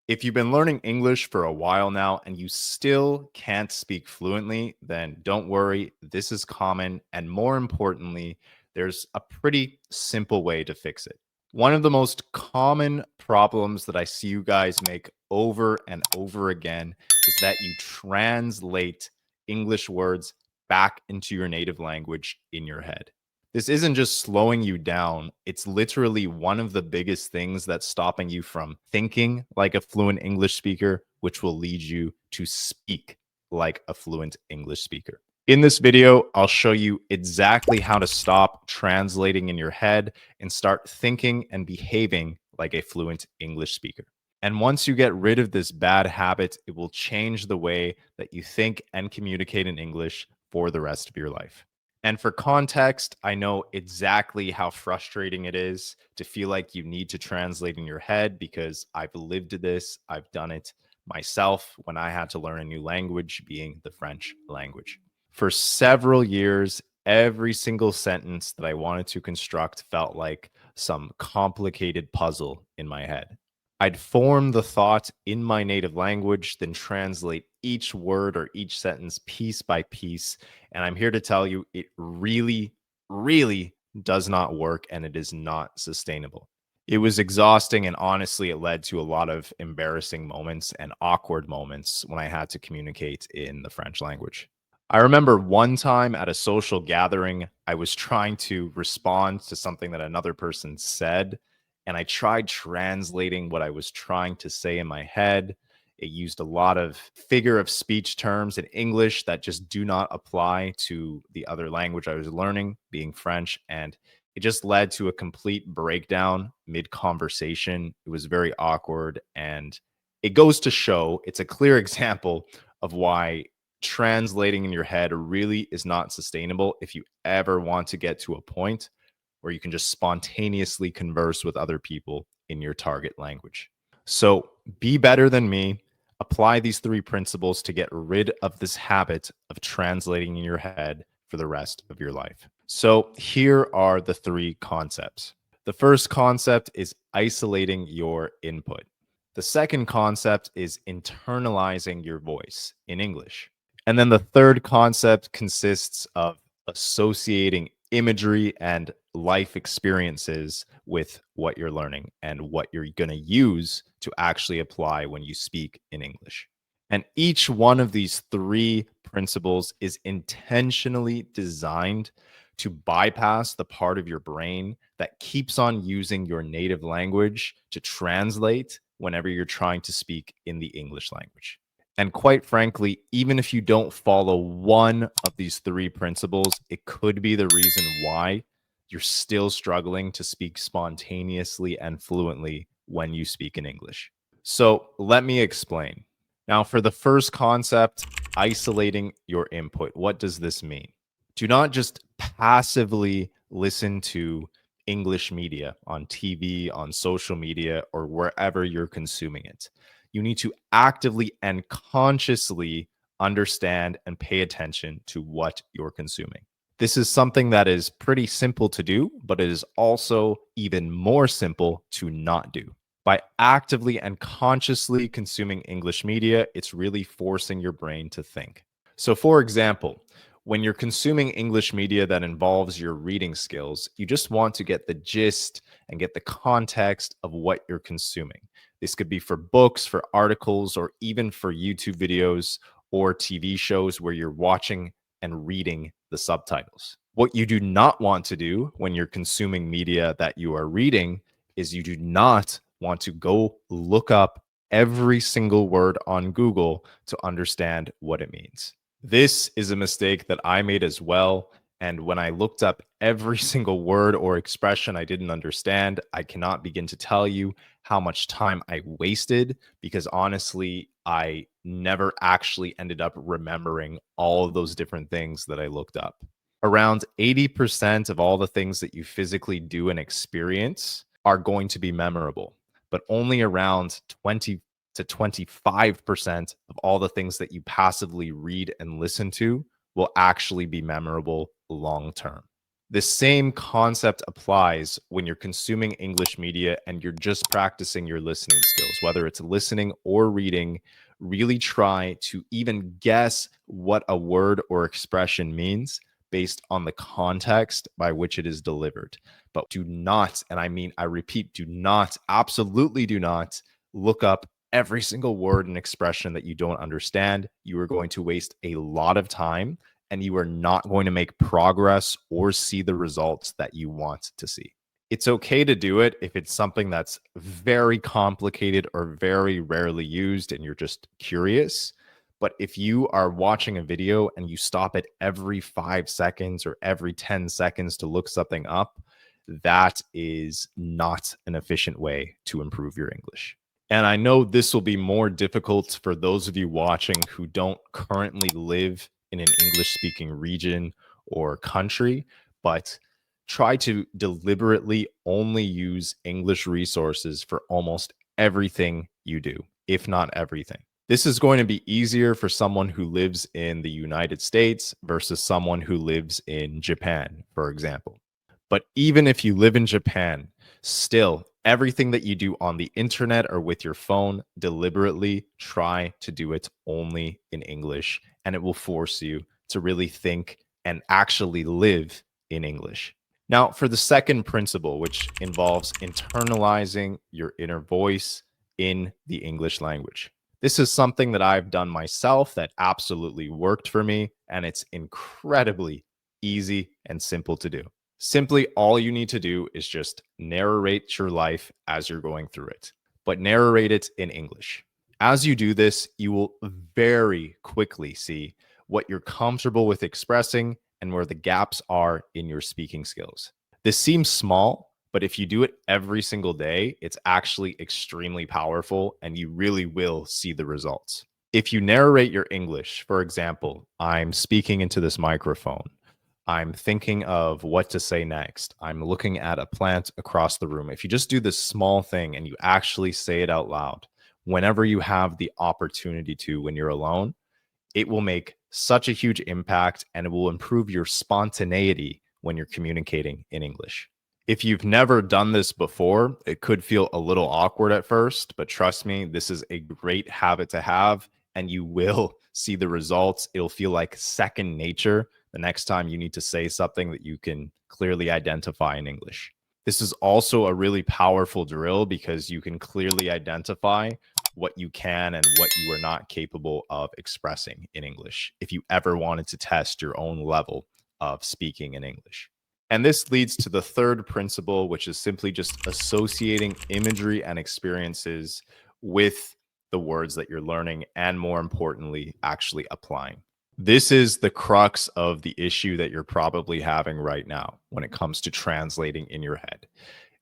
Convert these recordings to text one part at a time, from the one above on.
If you've been learning English for a while now and you still can't speak fluently, then don't worry. This is common. And more importantly, there's a pretty simple way to fix it. One of the most common problems that I see you guys make over and over again is that you translate English words back into your native language in your head. This isn't just slowing you down. It's literally one of the biggest things that's stopping you from thinking like a fluent English speaker, which will lead you to speak like a fluent English speaker. In this video, I'll show you exactly how to stop translating in your head and start thinking and behaving like a fluent English speaker. And once you get rid of this bad habit, it will change the way that you think and communicate in English for the rest of your life. And for context, I know exactly how frustrating it is to feel like you need to translate in your head because I've lived this, I've done it myself when I had to learn a new language, being the French language. For several years, every single sentence that I wanted to construct felt like some complicated puzzle in my head. I'd form the thought in my native language, then translate each word or each sentence piece by piece. And I'm here to tell you it really, really does not work and it is not sustainable. It was exhausting, and honestly, it led to a lot of embarrassing moments and awkward moments when I had to communicate in the French language. I remember one time at a social gathering, I was trying to respond to something that another person said, and I tried translating what I was trying to say in my head. It used a lot of figure of speech terms in English that just do not apply to the other language I was learning, being French, and it just led to a complete breakdown mid conversation. It was very awkward, and it goes to show it's a clear example of why translating in your head really is not sustainable if you ever want to get to a point where you can just spontaneously converse with other people in your target language. So be better than me. Apply these three principles to get rid of this habit of translating in your head for the rest of your life. So here are the three concepts. The first concept is isolating your input. The second concept is internalizing your voice in English. And then the third concept consists of associating imagery and life experiences with what you're learning and what you're going to use to actually apply when you speak in English. And each one of these three principles is intentionally designed to bypass the part of your brain that keeps on using your native language to translate whenever you're trying to speak in the English language. And quite frankly, even if you don't follow one of these three principles, it could be the reason why you're still struggling to speak spontaneously and fluently when you speak in English. So let me explain. Now, for the first concept, isolating your input, what does this mean? Do not just passively listen to English media on TV, on social media, or wherever you're consuming it. You need to actively and consciously understand and pay attention to what you're consuming. This is something that is pretty simple to do, but it is also even more simple to not do. By actively and consciously consuming English media, it's really forcing your brain to think. So, for example, when you're consuming English media that involves your reading skills, you just want to get the gist and get the context of what you're consuming. This could be for books, for articles, or even for YouTube videos or TV shows where you're watching and reading the subtitles. What you do not want to do when you're consuming media that you are reading is you do not want to go look up every single word on Google to understand what it means. This is a mistake that I made as well. And when I looked up every single word or expression I didn't understand, I cannot begin to tell you how much time I wasted because honestly, I never actually ended up remembering all of those different things that I looked up. Around 80% of all the things that you physically do and experience are going to be memorable, but only around 20 to 25% of all the things that you passively read and listen to will actually be memorable long term. The same concept applies when you're consuming English media and you're just practicing your listening skills, whether it's listening or reading. Really try to even guess what a word or expression means based on the context by which it is delivered. But do not, and I mean, I repeat, do not, absolutely do not look up every single word and expression that you don't understand. You are going to waste a lot of time and you are not going to make progress or see the results that you want to see. It's okay to do it if it's something that's very complicated or very rarely used and you're just curious. But if you are watching a video and you stop it every 5 seconds or every 10 seconds to look something up, that is not an efficient way to improve your English. And I know this will be more difficult for those of you watching who don't currently live in an English speaking region or country, but try to deliberately only use English resources for almost everything you do, if not everything. This is going to be easier for someone who lives in the United States versus someone who lives in Japan, for example. But even if you live in Japan, still, everything that you do on the internet or with your phone, deliberately try to do it only in English, and it will force you to really think and actually live in English. Now, for the second principle, which involves internalizing your inner voice in the English language. This is something that I've done myself that absolutely worked for me, and it's incredibly easy and simple to do. Simply, all you need to do is just narrate your life as you're going through it, but narrate it in English. As you do this, you will very quickly see what you're comfortable with expressing and where the gaps are in your speaking skills. This seems small, but if you do it every single day, it's actually extremely powerful and you really will see the results. If you narrate your English, for example, I'm speaking into this microphone. I'm thinking of what to say next. I'm looking at a plant across the room. If you just do this small thing and you actually say it out loud, whenever you have the opportunity to when you're alone, it will make such a huge impact and it will improve your spontaneity when you're communicating in English. If you've never done this before, it could feel a little awkward at first, but trust me, this is a great habit to have and you will see the results. It'll feel like second nature the next time you need to say something that you can clearly identify in English. This is also a really powerful drill because you can clearly identify what you can and what you are not capable of expressing in English if you ever wanted to test your own level of speaking in English. And this leads to the third principle, which is simply just associating imagery and experiences with the words that you're learning, and more importantly, actually applying. This is the crux of the issue that you're probably having right now when it comes to translating in your head.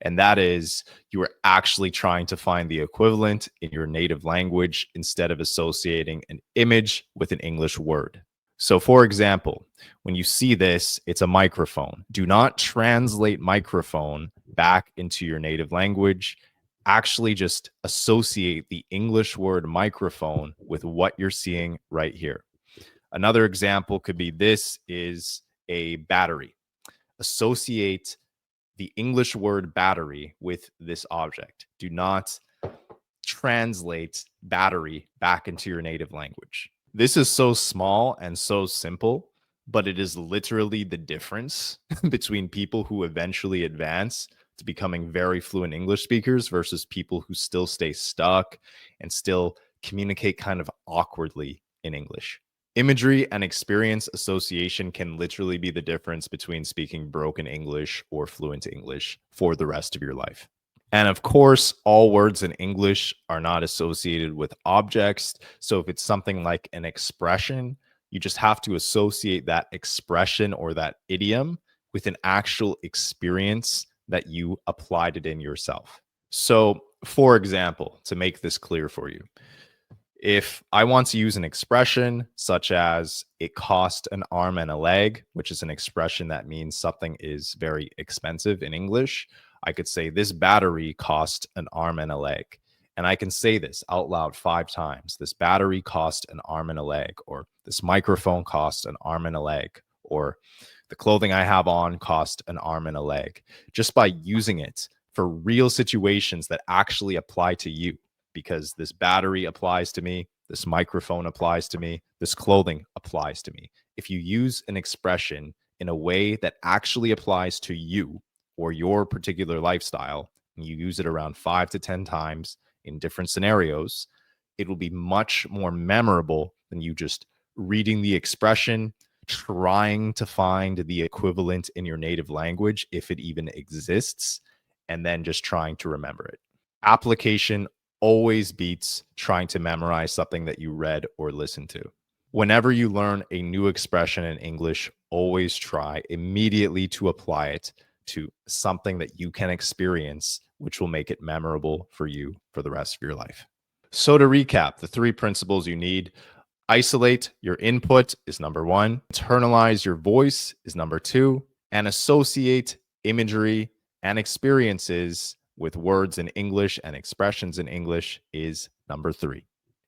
And that is you are actually trying to find the equivalent in your native language instead of associating an image with an English word. So, for example, when you see this, it's a microphone. Do not translate microphone back into your native language. Actually, just associate the English word microphone with what you're seeing right here. Another example could be this is a battery. Associate the English word battery with this object. Do not translate battery back into your native language. This is so small and so simple, but it is literally the difference between people who eventually advance to becoming very fluent English speakers versus people who still stay stuck and still communicate kind of awkwardly in English. Imagery and experience association can literally be the difference between speaking broken English or fluent English for the rest of your life. And of course, all words in English are not associated with objects. So if it's something like an expression, you just have to associate that expression or that idiom with an actual experience that you applied it in yourself. So, for example, to make this clear for you, if I want to use an expression such as it cost an arm and a leg, which is an expression that means something is very expensive in English, I could say this battery cost an arm and a leg. And I can say this out loud 5 times. This battery cost an arm and a leg, or this microphone cost an arm and a leg, or The clothing I have on cost an arm and a leg. Just by using it for real situations that actually apply to you, because this battery applies to me, this microphone applies to me, this clothing applies to me. If you use an expression in a way that actually applies to you or your particular lifestyle, and you use it around 5 to 10 times in different scenarios, it will be much more memorable than you just reading the expression, trying to find the equivalent in your native language, if it even exists, and then just trying to remember it. Application always beats trying to memorize something that you read or listened to. Whenever you learn a new expression in English, always try immediately to apply it to something that you can experience, which will make it memorable for you for the rest of your life. So, to recap, the 3 principles you need: isolate your input is number 1, internalize your voice is number 2, and associate imagery and experiences with words in English and expressions in English is number 3.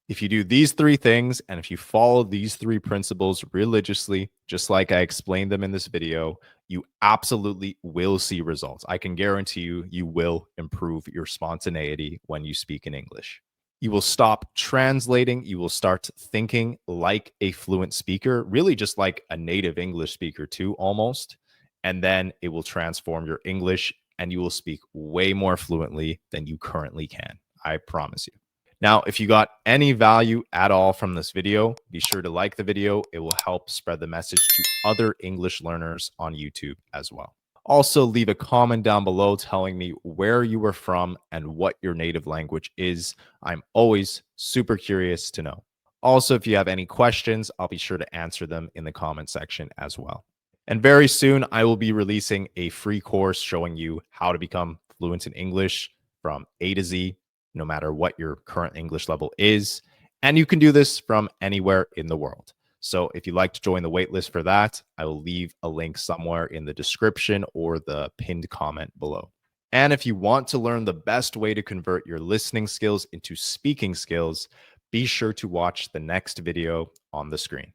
If you do these 3 things, and if you follow these 3 principles religiously, just like I explained them in this video, you absolutely will see results. I can guarantee you, you will improve your spontaneity when you speak in English. You will stop translating. You will start thinking like a fluent speaker, really just like a native English speaker, too, almost. And then it will transform your English, and you will speak way more fluently than you currently can. I promise you. Now, if you got any value at all from this video, be sure to like the video. It will help spread the message to other English learners on YouTube as well. Also, leave a comment down below telling me where you are from and what your native language is. I'm always super curious to know. Also, if you have any questions, I'll be sure to answer them in the comment section as well. And very soon, I will be releasing a free course showing you how to become fluent in English from A to Z, no matter what your current English level is. And you can do this from anywhere in the world. So if you'd like to join the waitlist for that, I will leave a link somewhere in the description or the pinned comment below. And if you want to learn the best way to convert your listening skills into speaking skills, be sure to watch the next video on the screen.